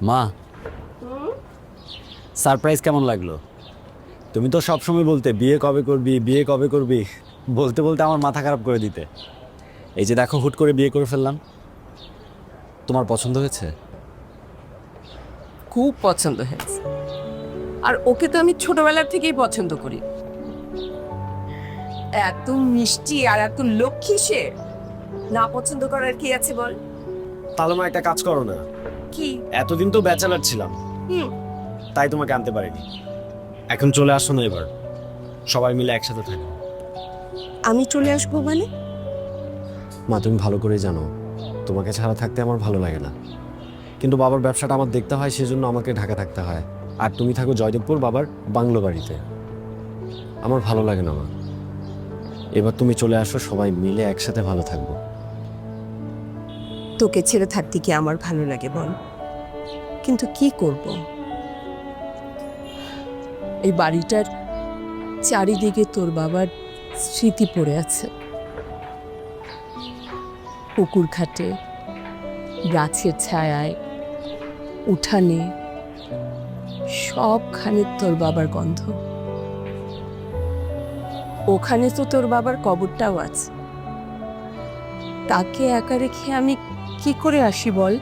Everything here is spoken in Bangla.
মা, সারপ্রাইজ কেমন লাগলো? তুমি তো সবসময় বলতে বিয়ে কবে করবি, বিয়ে কবে করবি, বলতে বলতে আমার মাথা খারাপ করে দিতে। এই যে দেখো, হুট করে বিয়ে করে ফেললাম। তোমার পছন্দ হয়েছে? খুব পছন্দ হয়েছে। আর ওকে তো আমি ছোটবেলার থেকেই পছন্দ করি। এত মিষ্টি আর এত লক্ষ্মী সে, না পছন্দ করার কি আছে বল? তাহলে মা একটা কাজ করো না। কি? এতদিন তো ব্যাচেলার ছিলাম, হুম। তাই তোমাকে আনতে পারিনি। এখন চলে আসো না, এবার সবাই মিলে একসাথে থাকবো। আমি চলে আসবো মানে? মা, তুমি ভালো করেই জানো তোমাকে ছাড়া থাকতে আমার ভালো লাগে না, কিন্তু বাবার ব্যবসাটা আমার দেখতে হয়, সেজন্য আমাকে ঢাকা থাকতে হয়। আর তুমি থাকো জয়দেবপুর বাবার বাংলো বাড়িতে। আমার ভালো লাগে না মা, এবার তুমি চলে আসো, সবাই মিলে একসাথে ভালো থাকবো। তোকে ছেড়ে থাকতে কি আমার ভালো লাগে বল? কিন্তু কি করব? এই বাড়িটার চারিদিকে তোর বাবার স্মৃতি পড়ে আছে। পুকুর ঘাটে, গাছের ছায়ায়, উঠানে, সবখানে তোর বাবার গন্ধ। ওখানে তো তোর বাবার কবরটাও আছে। তাকে একা রেখে আমি কি করে আসি বল?